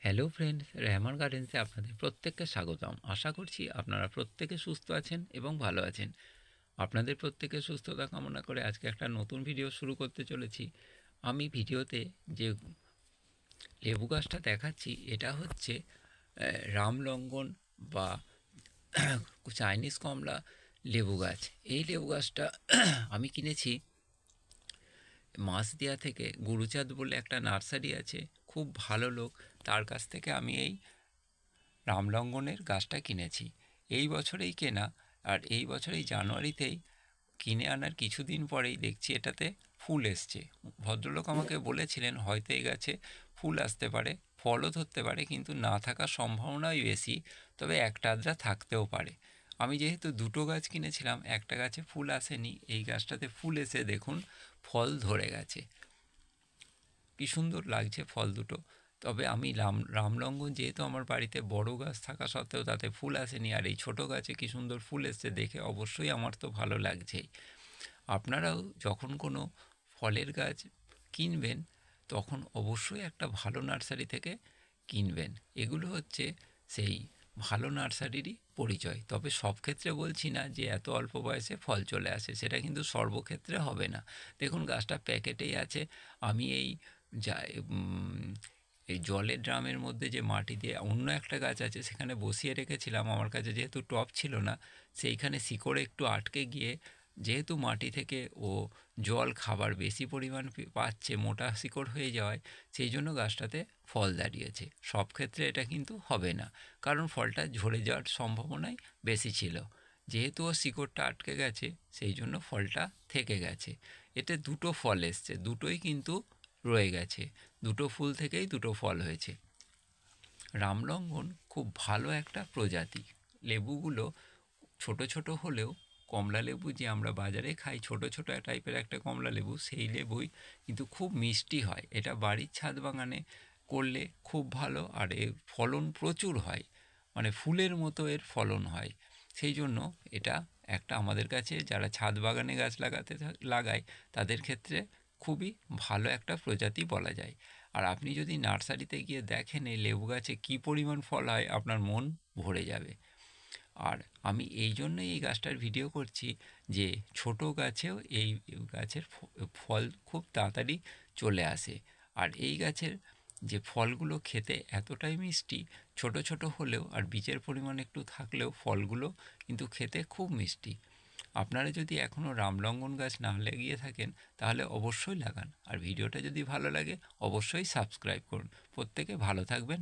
Hello friends, Rehman গার্ডেন্সে আপনাদের প্রত্যেককে স্বাগতম। আশা করছি আপনারা প্রত্যেকে সুস্থ আছেন এবং ভালো আছেন। আপনাদের প্রত্যেকের সুস্থতা কামনা করে আজকে একটা নতুন ভিডিও শুরু করতে চলেছি। আমি ভিডিওতে যে লেবু গাছটা দেখাচ্ছি এটা হচ্ছে রামলঙ্গন বা চাইনিজ কমলা লেবু গাছ। এই লেবু গাছটা আমি কিনেছি মাসদিয়া থেকে। গুরুচাঁদ বলে একটা নার্সারি আছে, খুব ভালো লোক, তার কাছ থেকে আমি এই রামলঙ্গনের গাছটা কিনেছি। এই বছরেই কেনা, আর এই বছরেই জানুয়ারিতেই কিনে আনার কিছুদিন পরেই দেখছি এটাতে ফুল এসছে। ভদ্রলোক আমাকে বলেছিলেন হয়তো এই গাছে ফুল আসতে পারে, ফলও ধরতে পারে, কিন্তু না থাকার সম্ভাবনাই বেশি, তবে একটা আধটা থাকতেও পারে। আমি যেহেতু দুটো গাছ কিনেছিলাম, একটা গাছে ফুল আসেনি, এই গাছটাতে ফুল এসে দেখুন ফল ধরে গেছে। কি সুন্দর লাগছে ফল দুটো। তবে আমি রামলঙ্গন যেহেতু আমার বাড়িতে বড় গাছ থাকা সত্ত্বেও তাতে ফুল আসেনি, আর এই ছোটো গাছে কি সুন্দর ফুল এসছে দেখে অবশ্যই আমার তো ভালো লাগছেই। আপনারাও যখন কোনো ফলের গাছ কিনবেন তখন অবশ্যই একটা ভালো নার্সারি থেকে কিনবেন। এগুলো হচ্ছে সেই ভালো নার্সারিরই পরিচয়। তবে সব ক্ষেত্রে বলছি না যে এত অল্প বয়সে ফল চলে আসে, সেটা কিন্তু সর্বক্ষেত্রে হবে না। দেখুন গাছটা প্যাকেটেই আছে। আমি যা এই জলের ড্রামের মধ্যে যে মাটি দিয়ে অন্য একটা গাছ আছে সেখানে বসিয়ে রেখেছিলাম। আমার কাছে যেহেতু টব ছিল না, সেইখানে শিকড়ে একটু আটকে গিয়ে, যেহেতু মাটি থেকে ও জল খাবার বেশি পরিমাণ পাচ্ছে, মোটা শিকড় হয়ে যাওয়ায় সেই জন্য গাছটাতে ফল দাঁড়িয়েছে। সব ক্ষেত্রে এটা কিন্তু হবে না, কারণ ফলটা ঝরে যাওয়ার সম্ভাবনাই বেশি ছিল। যেহেতু ও শিকড়টা আটকে গেছে সেই জন্য ফলটা থেকে গেছে। এতে দুটো ফল এসছে, দুটোই কিন্তু রয়ে গেছে। দুটো ফুল থেকেই দুটো ফল হয়েছে। রামলঙ্গন খুব ভালো একটা প্রজাতি। লেবুগুলো ছোট ছোট হলেও কমলা লেবু যে আমরা বাজারে খাই ছোট ছোট টাইপের একটা কমলা লেবু, সেই লেবুই কিন্তু খুব মিষ্টি হয়। এটা বাড়ির ছাদ বাগানে করলে খুব ভালো, আর এর ফলন প্রচুর হয়, মানে ফুলের মতো এর ফলন হয়। সেই জন্য এটা একটা আমাদের কাছে যারা ছাদ বাগানে গাছ লাগায় তাদের ক্ষেত্রে খুবই ভালো একটা প্রজাতি বলা যায়। আর আপনি যদি নার্সারিতে গিয়ে দেখেন এই লেবু গাছে কী পরিমাণ ফল হয়, আপনার মন ভরে যাবে। আর আমি এই জন্যই এই গাছটার ভিডিও করছি যে ছোট গাছেও এই গাছের ফল খুব তাড়াতাড়ি চলে আসে। আর এই গাছের যে ফলগুলো খেতে এতটাই মিষ্টি, ছোট ছোট হলেও আর বীজের পরিমাণ একটু থাকলেও ফলগুলো কিন্তু খেতে খুব মিষ্টি। আপনারা যদি এখনও রামলঙ্গন গাছ না লাগিয়ে থাকেন তাহলে অবশ্যই লাগান। আর ভিডিওটা যদি ভালো লাগে অবশ্যই সাবস্ক্রাইব করুন। প্রত্যেকে ভালো থাকবেন।